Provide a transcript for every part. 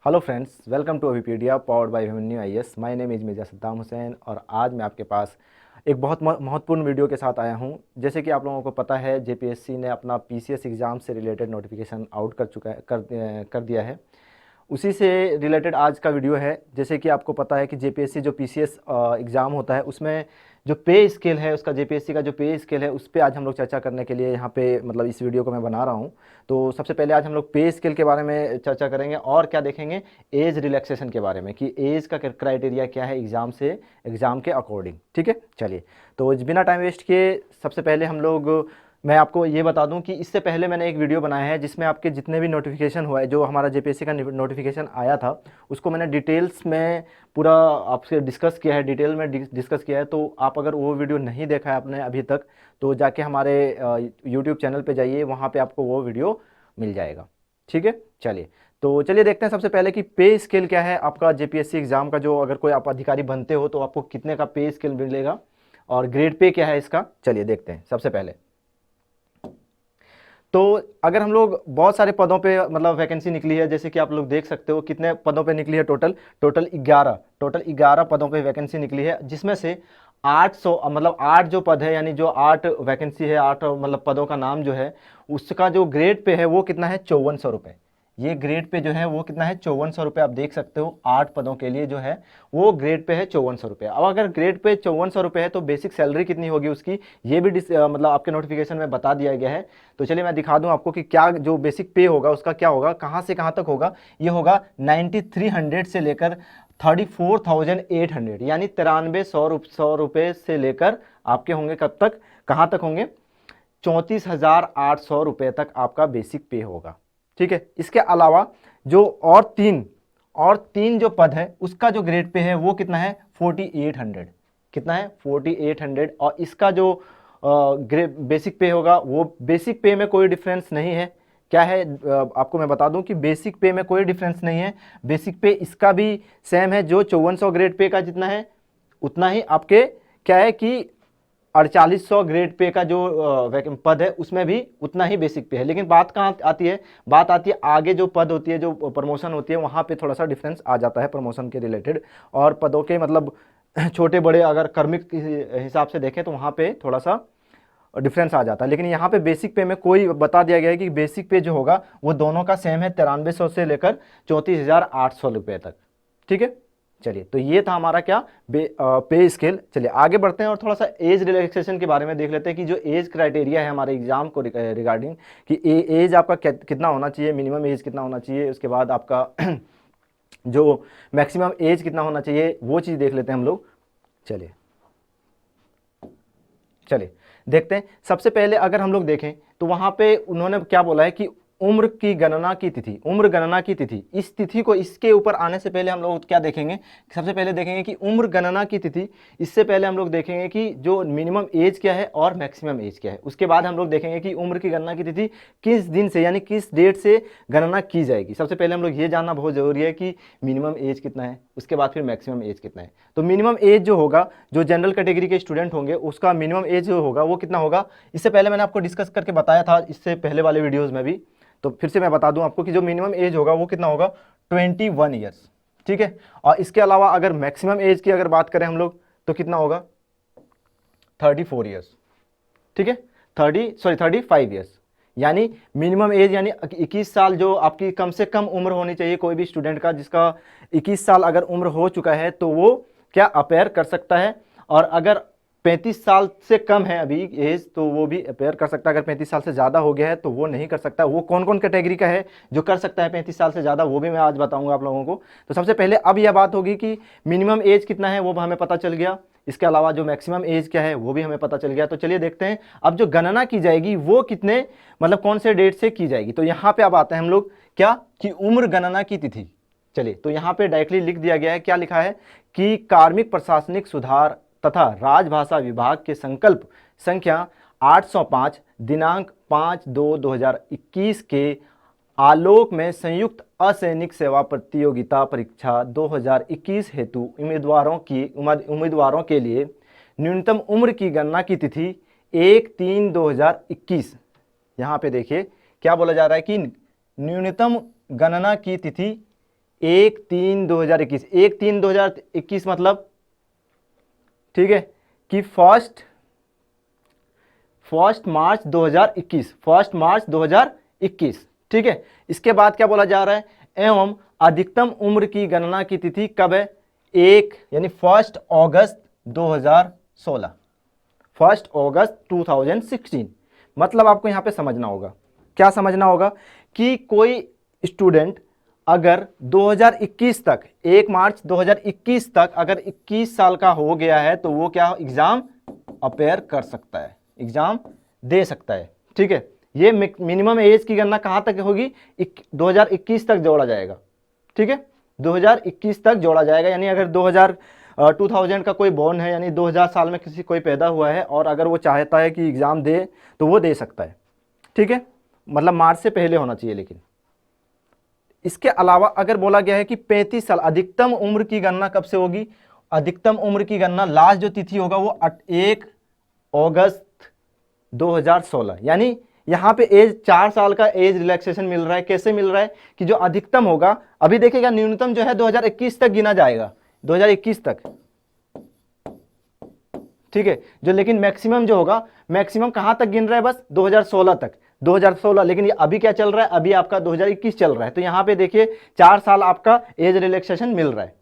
Hello friends, welcome to Abhipedia powered by Abhimanyu IAS. My name is Mirza Saddam Hussain और आज मैं आपके पास एक बहुत महत्वपूर्ण वीडियो के साथ आया हूं। जैसे कि आप लोगों को पता है, जेपीएससी ने अपना पीसीएस एग्ज़ाम से रिलेटेड नोटिफिकेशन आउट कर चुका है कर दिया है। उसी से रिलेटेड आज का वीडियो है। जैसे कि आपको पता है कि जेपीएससी जो पीसीएस एग्ज़ाम होता है उसमें जो पे स्केल है, उसका जेपीएससी का जो पे स्केल है उस पे आज हम लोग चर्चा करने के लिए यहाँ पे मतलब इस वीडियो को मैं बना रहा हूँ। तो सबसे पहले आज हम लोग पे स्केल के बारे में चर्चा करेंगे और क्या देखेंगे, एज रिलैक्सेशन के बारे में कि एज का क्राइटेरिया क्या है एग्ज़ाम के अकॉर्डिंग। ठीक है, चलिए। तो बिना टाइम वेस्ट किए सबसे पहले मैं आपको ये बता दूं कि इससे पहले मैंने एक वीडियो बनाया है जिसमें आपके जितने भी नोटिफिकेशन हुआ है, जो हमारा जेपीएससी का नोटिफिकेशन आया था उसको मैंने डिटेल्स में पूरा आपसे डिस्कस किया है, डिटेल में डिस्कस किया है। तो आप अगर वो वीडियो नहीं देखा है आपने अभी तक तो जाके हमारे यूट्यूब चैनल पे जाइए, वहाँ पे आपको वो वीडियो मिल जाएगा। ठीक है, चलिए। तो चलिए देखते हैं सबसे पहले कि पे स्केल क्या है आपका जेपीएससी एग्ज़ाम का। जो अगर कोई आप अधिकारी बनते हो तो आपको कितने का पे स्केल मिलेगा और ग्रेड पे क्या है इसका, चलिए देखते हैं। सबसे पहले तो अगर हम लोग बहुत सारे पदों पे मतलब वैकेंसी निकली है, जैसे कि आप लोग देख सकते हो कितने पदों पे निकली है, टोटल 11 पदों पे वैकेंसी निकली है, जिसमें से 800 मतलब 8 जो पद है, यानी जो 8 वैकेंसी है, 8 मतलब पदों का नाम जो है उसका जो ग्रेड पे है वो कितना है, 5400 रुपये। ये ग्रेड पे जो है वो कितना है, 5400 रुपये। आप देख सकते हो 8 पदों के लिए जो है वो ग्रेड पे है 5400 रुपये। अब अगर ग्रेड पे 5400 रुपये है तो बेसिक सैलरी कितनी होगी उसकी, ये भी मतलब आपके नोटिफिकेशन में बता दिया गया है। तो चलिए मैं दिखा दूं आपको कि क्या जो बेसिक पे होगा उसका क्या होगा, कहाँ से कहाँ तक होगा। ये होगा 9300 से लेकर 34,800, यानी 9300 से लेकर आपके होंगे कब तक, कहाँ तक होंगे, 34,800 रुपये तक आपका बेसिक पे होगा। ठीक है, इसके अलावा जो और तीन जो पद है उसका जो ग्रेड पे है वो कितना है, 4800। कितना है, 4800। और इसका जो बेसिक पे होगा वो बेसिक पे में कोई डिफरेंस नहीं है। क्या है, आपको मैं बता दूं कि बेसिक पे में कोई डिफरेंस नहीं है। बेसिक पे इसका भी सेम है, जो 5400 ग्रेड पे का जितना है उतना ही आपके क्या है कि 4800 ग्रेड पे का जो पद है उसमें भी उतना ही बेसिक पे है। लेकिन बात कहाँ आती है, बात आती है आगे जो पद होती है, जो प्रमोशन होती है, वहाँ पे थोड़ा सा डिफरेंस आ जाता है प्रमोशन के रिलेटेड। और पदों के मतलब छोटे बड़े अगर कर्मिक हिसाब से देखें तो वहाँ पे थोड़ा सा डिफरेंस आ जाता है। लेकिन यहाँ पे बेसिक पे में कोई बता दिया गया है कि बेसिक पे जो होगा वो दोनों का सेम है, 9300 से लेकर 34,800 रुपये तक। ठीक है, चलिए। तो ये था हमारा क्या, पे स्केल। चलिए आगे बढ़ते हैं और थोड़ा सा एज रिलैक्सेशन के बारे में देख लेते हैं कि जो एज क्राइटेरिया है हमारे एग्जाम को रिगार्डिंग कि एज आपका कितना होना चाहिए, मिनिमम एज कितना होना चाहिए, उसके बाद आपका जो मैक्सिमम एज कितना होना चाहिए, वो चीज़ देख लेते हैं हम लोग। चलिए चलिए देखते हैं। सबसे पहले अगर हम लोग देखें तो वहां पे उन्होंने क्या बोला है कि उम्र की गणना की तिथि, उम्र गणना की तिथि, इस तिथि को इसके ऊपर आने से पहले हम लोग क्या देखेंगे, सबसे पहले देखेंगे कि उम्र गणना की तिथि। इससे पहले हम लोग देखेंगे कि जो मिनिमम एज क्या है और मैक्सिमम एज क्या है। उसके बाद हम लोग देखेंगे कि उम्र की गणना की तिथि किस दिन से यानी किस डेट से गणना की जाएगी। सबसे पहले हम लोग ये जानना बहुत जरूरी है कि मिनिमम एज कितना है, उसके बाद फिर मैक्सिमम एज कितना है। तो मिनिमम एज जो होगा, जो जनरल कैटेगरी के स्टूडेंट होंगे उसका मिनिमम एज जो होगा वो कितना होगा, इससे पहले मैंने आपको डिस्कस करके बताया था इससे पहले वाले वीडियोस में भी। तो फिर से मैं बता दूं आपको कि जो मिनिमम एज होगा वो कितना होगा, 21 ईयर्स। ठीक है, और इसके अलावा अगर मैक्सिमम एज की अगर बात करें हम लोग तो कितना होगा, 34 ईयर्स। ठीक है, 35 ईयर्स। यानी मिनिमम एज यानी 21 साल जो आपकी कम से कम उम्र होनी चाहिए कोई भी स्टूडेंट का, जिसका 21 साल अगर उम्र हो चुका है तो वो क्या अपेयर कर सकता है। और अगर 35 साल से कम है अभी एज तो वो भी अपेयर कर सकता है। अगर 35 साल से ज़्यादा हो गया है तो वो नहीं कर सकता। वो कौन कौन कैटेगरी का है जो कर सकता है 35 साल से ज़्यादा, वो भी मैं आज बताऊंगा आप लोगों को। तो सबसे पहले अब यह बात होगी कि मिनिमम एज कितना है वो हमें पता चल गया, इसके अलावा जो मैक्सिमम एज क्या है वो भी हमें पता चल गया। तो चलिए देखते हैं अब जो गणना की जाएगी वो कितने मतलब कौन से डेट से की जाएगी। तो यहाँ पे अब आते हैं हम लोग क्या कि उम्र गणना की तिथि। चलिए, तो यहाँ पे डायरेक्टली लिख दिया गया है, क्या लिखा है कि कार्मिक प्रशासनिक सुधार तथा राजभाषा विभाग के संकल्प संख्या 805 दिनांक 5/2/2021 के आलोक में संयुक्त असैनिक सेवा प्रतियोगिता परीक्षा 2021 हेतु उम्मीदवारों के लिए न्यूनतम उम्र की गणना की तिथि 1/3/2021। यहाँ पे देखिए क्या बोला जा रहा है कि न्यूनतम गणना की तिथि 1/3/2021, 1/3/2021 मतलब, ठीक है, कि फर्स्ट मार्च 2021, 1 मार्च 2021, ठीक है। इसके बाद क्या बोला जा रहा है, एवं अधिकतम उम्र की गणना की तिथि कब है, 1 अगस्त 2016, 1 अगस्त 2016। मतलब आपको यहां पे समझना होगा, क्या समझना होगा, कि कोई स्टूडेंट अगर 2021 तक, 1 मार्च 2021 तक अगर 21 साल का हो गया है तो वो क्या एग्जाम अपेयर कर सकता है, एग्जाम दे सकता है, ठीक है। ये मिनिमम एज की गणना कहां तक होगी, 2021 तक जोड़ा जाएगा, ठीक है, 2021 तक जोड़ा जाएगा। यानी अगर 2000 का कोई बॉर्न है, यानी 2000 साल में किसी कोई पैदा हुआ है और अगर वो चाहता है कि एग्जाम दे तो वो दे सकता है, ठीक है, मतलब मार्च से पहले होना चाहिए। लेकिन इसके अलावा अगर बोला गया है कि 35 साल, अधिकतम उम्र की गणना कब से होगी, अधिकतम उम्र की गणना लास्ट जो तिथि होगा वो 1 अगस्त 2016, यानी यहां पे एज 4 साल का एज रिलैक्सेशन मिल रहा है। कैसे मिल रहा है, कि जो अधिकतम होगा, अभी देखिएगा न्यूनतम जो है 2021 तक गिना जाएगा, 2021 तक, ठीक है, जो लेकिन मैक्सिमम जो होगा, मैक्सिमम कहां तक गिन रहा है, बस 2016 तक, 2016। लेकिन ये अभी क्या चल रहा है, अभी आपका 2021 चल रहा है, तो यहां पे देखिए 4 साल आपका एज रिलैक्सेशन मिल रहा है,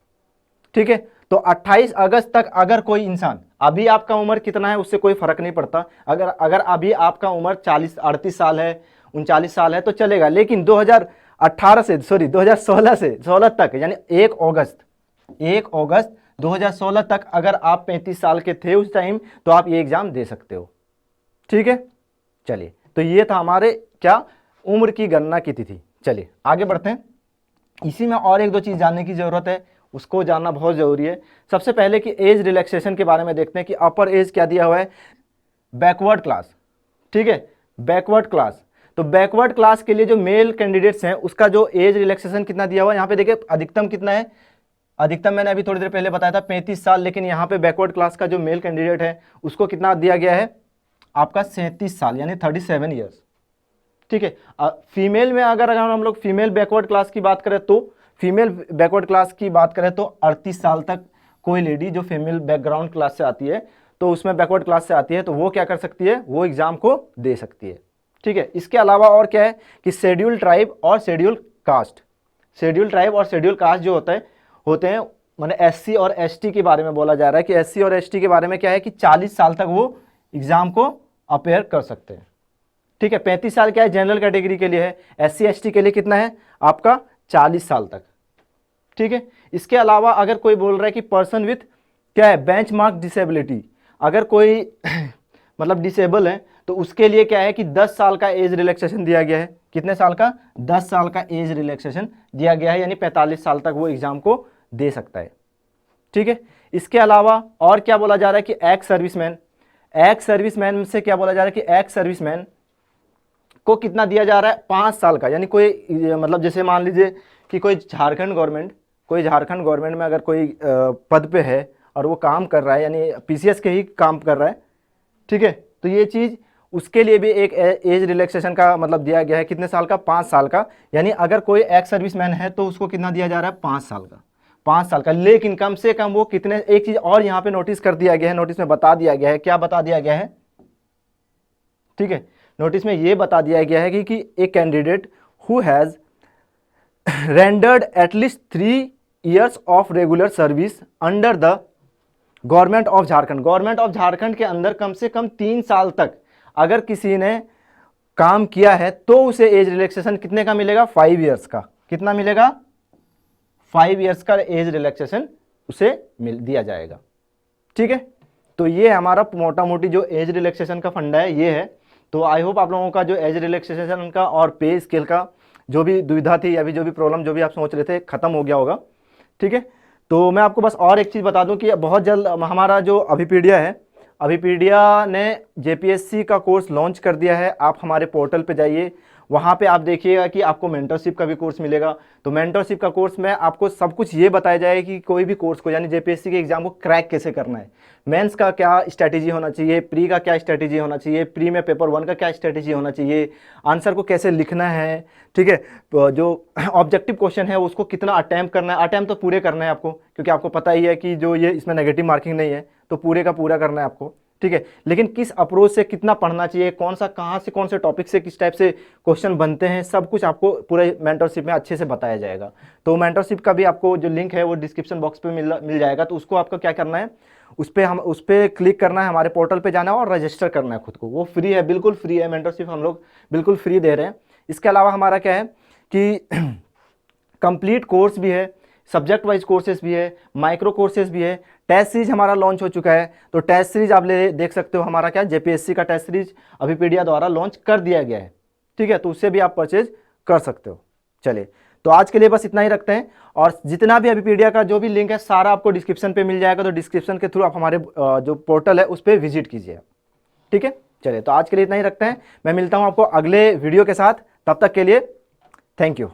ठीक है। तो 28 अगस्त तक अगर कोई इंसान, अभी आपका उम्र कितना है उससे कोई फर्क नहीं पड़ता, अगर अभी आपका उम्र 38 साल है, 39 साल है तो चलेगा। लेकिन 2016 से 16 तक, यानी 1 अगस्त 2016 तक अगर आप 35 साल के थे उस टाइम, तो आप ये एग्जाम दे सकते हो, ठीक है। चलिए, तो ये था हमारे क्या, उम्र की गणना की तिथि। चलिए आगे बढ़ते हैं। इसी में और एक दो चीज जानने की जरूरत है, उसको जानना बहुत जरूरी है। सबसे पहले कि एज रिलैक्सेशन के बारे में देखते हैं कि अपर एज क्या दिया हुआ है, बैकवर्ड क्लास, ठीक है, बैकवर्ड क्लास। तो बैकवर्ड क्लास के लिए जो मेल कैंडिडेट्स हैं उसका जो एज रिलैक्सेशन कितना दिया हुआ है, यहाँ पे देखिए अधिकतम कितना है, अधिकतम मैंने अभी थोड़ी देर पहले बताया था 35 साल, लेकिन यहाँ पे बैकवर्ड क्लास का जो मेल कैंडिडेट है उसको कितना दिया गया है, आपका 37 साल, यानी 37 ईयर्स, ठीक है। फीमेल में अगर हम लोग फीमेल बैकवर्ड क्लास की बात करें, तो फीमेल बैकवर्ड क्लास की बात करें तो 38 साल तक कोई लेडी जो फीमेल बैकग्राउंड क्लास से आती है, तो उसमें बैकवर्ड क्लास से आती है, तो वो क्या कर सकती है, वो एग्जाम को दे सकती है, ठीक है। इसके अलावा और क्या है कि शेड्यूल ट्राइब और शेड्यूल कास्ट, शेड्यूल ट्राइब और शेड्यूल कास्ट जो होते हैं, मैंने एससी और एसटी के बारे में बोला जा रहा है कि एससी और एसटी के बारे में क्या है कि 40 साल तक वो एग्जाम को अपेयर कर सकते हैं, ठीक है। 35 साल क्या है, जनरल कैटेगरी के लिए है, एससी एसटी के लिए कितना है आपका 40 साल तक, ठीक है। इसके अलावा अगर कोई बोल रहा है कि पर्सन विथ क्या है, बेंचमार्क डिसेबिलिटी, अगर कोई मतलब डिसेबल है तो उसके लिए क्या है कि 10 साल का एज रिलैक्सेशन दिया गया है। कितने साल का, 10 साल का एज रिलैक्सेशन दिया गया है, यानी 45 साल तक वो एग्जाम को दे सकता है, ठीक है। इसके अलावा और क्या बोला जा रहा है कि एक्स सर्विसमैन, एक्स सर्विसमैन से क्या बोला जा रहा है कि एक्स सर्विसमैन को कितना दिया जा रहा है, 5 साल का। यानी कोई मतलब जैसे मान लीजिए कि कोई झारखंड गवर्नमेंट में अगर कोई पद पे है और वो काम कर रहा है, यानी पीसीएस के ही काम कर रहा है, ठीक है, तो ये चीज़ उसके लिए भी एक एज रिलैक्सेशन का मतलब दिया गया है, कितने साल का, 5 साल का। यानी अगर कोई एक्स सर्विसमैन है तो उसको कितना दिया जा रहा है, 5 साल का, 5 साल का। लेकिन कम से कम वो कितने, एक चीज़ और यहाँ पे नोटिस कर दिया गया है, नोटिस में बता दिया गया है, क्या बता दिया गया है, ठीक है, नोटिस में ये बता दिया गया है कि एक candidate who has rendered at least 3 years of regular service under the government of Jharkhand, government of Jharkhand के अंदर कम से कम 3 साल तक अगर किसी ने काम किया है तो उसे एज रिलैक्सेशन कितने का मिलेगा, 5 years का। कितना मिलेगा, 5 years का एज रिलैक्सेशन उसे दिया जाएगा, ठीक है। तो ये हमारा मोटा मोटी जो एज रिलैक्सेशन का फंडा है ये है। तो आई होप आप लोगों का जो एज रिलैक्सेशन का और पे स्केल का जो भी दुविधा थी या भी जो भी प्रॉब्लम जो भी आप सोच रहे थे खत्म हो गया होगा, ठीक है। तो मैं आपको बस और एक चीज़ बता दूं कि बहुत जल्द हमारा जो अभिपीडिया है, अभिपीडिया ने जेपीएससी का कोर्स लॉन्च कर दिया है। आप हमारे पोर्टल पे जाइए, वहाँ पे आप देखिएगा कि आपको मेंटरशिप का भी कोर्स मिलेगा। तो मेंटरशिप का कोर्स में आपको सब कुछ ये बताया जाएगा कि कोई भी कोर्स को, यानी जेपीएससी के एग्जाम को क्रैक कैसे करना है, मेंस का क्या स्ट्रैटेजी होना चाहिए, प्री का क्या स्ट्रैटेजी होना चाहिए, प्री में पेपर 1 का क्या स्ट्रैटेजी होना चाहिए, आंसर को कैसे लिखना है, ठीक है, तो जो ऑब्जेक्टिव क्वेश्चन है उसको कितना अटैम्प्ट करना है, अटैम्प्ट तो पूरे करना है आपको, क्योंकि आपको पता ही है कि जो ये इसमें नेगेटिव मार्किंग नहीं है, तो पूरे का पूरा करना है आपको, ठीक है। लेकिन किस अप्रोच से कितना पढ़ना चाहिए, कौन सा कहाँ से कौन से टॉपिक से किस टाइप से क्वेश्चन बनते हैं, सब कुछ आपको पूरे मेंटरशिप में अच्छे से बताया जाएगा। तो मेंटरशिप का भी आपको जो लिंक है वो डिस्क्रिप्शन बॉक्स पे मिल जाएगा। तो उसको आपको क्या करना है, उस पर क्लिक करना है, हमारे पोर्टल पे जाना है और रजिस्टर करना है खुद को। वो फ्री है, बिल्कुल फ्री है, मेंटरशिप हम लोग बिल्कुल फ्री दे रहे हैं। इसके अलावा हमारा क्या है कि कंप्लीट कोर्स भी है, सब्जेक्ट वाइज कोर्सेज भी है, माइक्रो कोर्सेज भी है, टेस्ट सीरीज हमारा लॉन्च हो चुका है। तो टेस्ट सीरीज आप देख सकते हो, हमारा क्या जेपीएससी का टेस्ट सीरीज अभिपीडिया द्वारा लॉन्च कर दिया गया है, ठीक है। तो उससे भी आप परचेज कर सकते हो। चलिए, तो आज के लिए बस इतना ही रखते हैं, और जितना भी अभिपीडिया का जो भी लिंक है सारा आपको डिस्क्रिप्शन पे मिल जाएगा। तो डिस्क्रिप्शन के थ्रू आप हमारे जो पोर्टल है उस पर विजिट कीजिए, ठीक है। चलिए, तो आज के लिए इतना ही रखते हैं, मैं मिलता हूँ आपको अगले वीडियो के साथ, तब तक के लिए थैंक यू।